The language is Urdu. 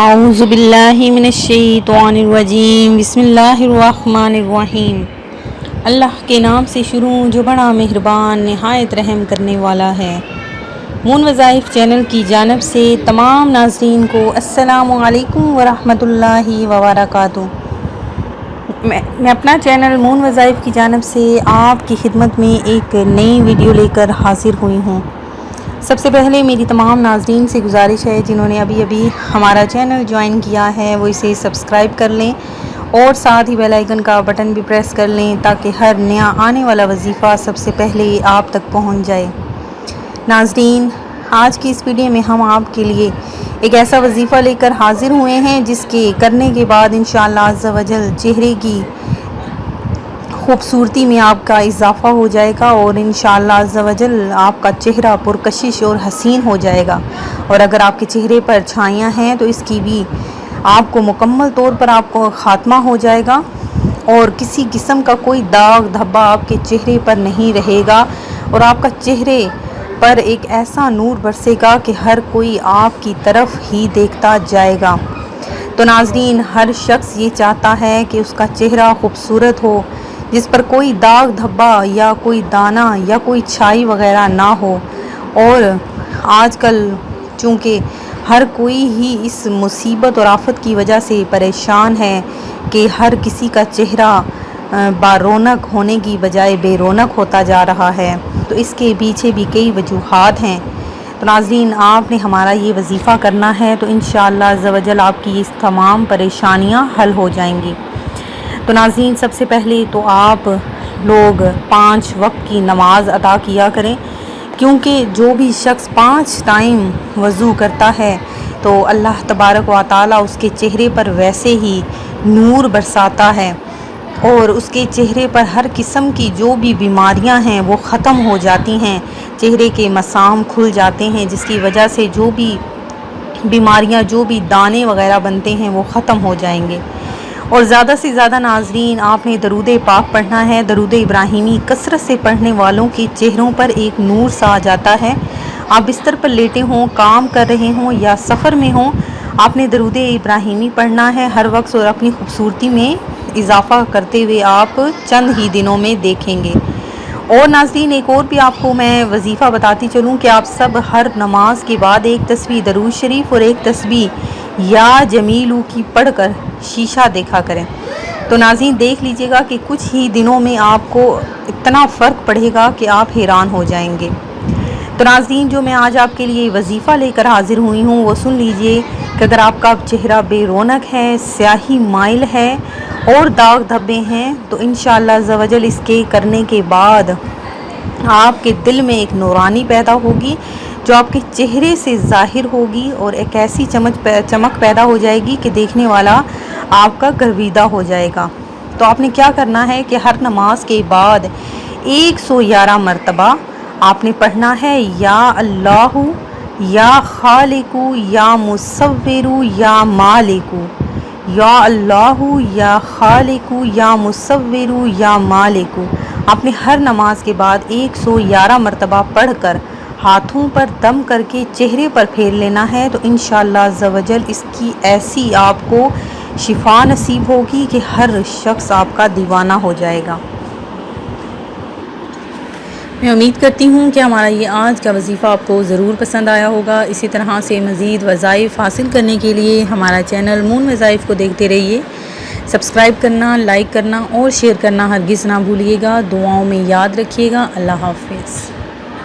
اعوذ باللہ من الشیطان الرجیم بسم اللہ الرحمن الرحیم۔ اللہ کے نام سے شروع جو بڑا مہربان نہایت رحم کرنے والا ہے۔ مون وظائف چینل کی جانب سے تمام ناظرین کو السلام علیکم ورحمۃ اللہ وبرکاتہ۔ میں اپنا چینل مون وظائف کی جانب سے آپ کی خدمت میں ایک نئی ویڈیو لے کر حاضر ہوئی ہوں۔ سب سے پہلے میری تمام ناظرین سے گزارش ہے جنہوں نے ابھی ہمارا چینل جوائن کیا ہے وہ اسے سبسکرائب کر لیں اور ساتھ ہی بیل آئیکن کا بٹن بھی پریس کر لیں تاکہ ہر نیا آنے والا وظیفہ سب سے پہلے آپ تک پہنچ جائے۔ ناظرین، آج کی اس ویڈیو میں ہم آپ کے لیے ایک ایسا وظیفہ لے کر حاضر ہوئے ہیں جس کے کرنے کے بعد انشاءاللہ عز و جل چہرے کی خوبصورتی میں آپ کا اضافہ ہو جائے گا اور انشاءاللہ عز و جل آپ کا چہرہ پرکشش اور حسین ہو جائے گا، اور اگر آپ کے چہرے پر چھائیاں ہیں تو اس کی بھی آپ کو مکمل طور پر آپ کو خاتمہ ہو جائے گا اور کسی قسم کا کوئی داغ دھبا آپ کے چہرے پر نہیں رہے گا، اور آپ کا چہرے پر ایک ایسا نور برسے گا کہ ہر کوئی آپ کی طرف ہی دیکھتا جائے گا۔ تو ناظرین، ہر شخص یہ چاہتا ہے کہ اس کا چہرہ خوبصورت ہو، جس پر کوئی داغ دھبا یا کوئی دانہ یا کوئی چھائی وغیرہ نہ ہو، اور آج کل چونکہ ہر کوئی ہی اس مصیبت اور آفت کی وجہ سے پریشان ہے کہ ہر کسی کا چہرہ بارونق ہونے کی بجائے بے رونق ہوتا جا رہا ہے، تو اس کے پیچھے بھی کئی وجوہات ہیں۔ تو ناظرین، آپ نے ہمارا یہ وظیفہ کرنا ہے تو انشاءاللہ عز و جل آپ کی اس تمام پریشانیاں حل ہو جائیں گی۔ تو ناظرین، سب سے پہلے تو آپ لوگ 5 وقت کی نماز ادا کیا کریں، کیونکہ جو بھی شخص 5 ٹائم وضو کرتا ہے تو اللہ تبارک و تعالی اس کے چہرے پر ویسے ہی نور برساتا ہے اور اس کے چہرے پر ہر قسم کی جو بھی بیماریاں ہیں وہ ختم ہو جاتی ہیں، چہرے کے مسام کھل جاتے ہیں، جس کی وجہ سے جو بھی بیماریاں، جو بھی دانے وغیرہ بنتے ہیں وہ ختم ہو جائیں گے۔ اور زیادہ سے زیادہ ناظرین، آپ نے درود پاک پڑھنا ہے۔ درود ابراہیمی کثرت سے پڑھنے والوں کے چہروں پر ایک نور سا آ جاتا ہے۔ آپ بستر پر لیٹے ہوں، کام کر رہے ہوں یا سفر میں ہوں، آپ نے درود ابراہیمی پڑھنا ہے ہر وقت، اور اپنی خوبصورتی میں اضافہ کرتے ہوئے آپ چند ہی دنوں میں دیکھیں گے۔ اور ناظرین، ایک اور بھی آپ کو میں وظیفہ بتاتی چلوں کہ آپ سب ہر نماز کے بعد ایک تسبیح درود شریف اور ایک تسبیح یا جمیلو کی پڑھ کر شیشہ دیکھا کریں۔ تو ناظرین، دیکھ لیجئے گا کہ کچھ ہی دنوں میں آپ کو اتنا فرق پڑے گا کہ آپ حیران ہو جائیں گے۔ تو ناظرین، جو میں آج آپ کے لیے وظیفہ لے کر حاضر ہوئی ہوں وہ سن لیجئے کہ اگر آپ کا چہرہ بے رونق ہے، سیاہی مائل ہے اور داغ دھبے ہیں تو انشاءاللہ عز و جل اس کے کرنے کے بعد آپ کے دل میں ایک نورانی پیدا ہوگی جو آپ کے چہرے سے ظاہر ہوگی، اور ایک ایسی چمک پیدا ہو جائے گی کہ دیکھنے والا آپ کا گرویدہ ہو جائے گا۔ تو آپ نے کیا کرنا ہے کہ ہر نماز کے بعد 111 مرتبہ آپ نے پڑھنا ہے یا اللہ یا خالق یا مصور یا مالک، یا اللہ یا خالق یا مصور یا مالک۔ آپ نے ہر نماز کے بعد 111 مرتبہ پڑھ کر ہاتھوں پر دم کر کے چہرے پر پھیر لینا ہے، تو انشاءاللہ عز و جل اس کی ایسی آپ کو شفا نصیب ہوگی کہ ہر شخص آپ کا دیوانہ ہو جائے گا۔ میں امید کرتی ہوں کہ ہمارا یہ آج کا وظیفہ آپ کو ضرور پسند آیا ہوگا۔ اسی طرح سے مزید وظائف حاصل کرنے کے لیے ہمارا چینل مون وظائف کو دیکھتے رہیے۔ سبسکرائب کرنا، لائک کرنا اور شیئر کرنا ہرگز نہ بھولیے گا۔ دعاؤں میں یاد رکھیے گا۔ اللہ حافظ۔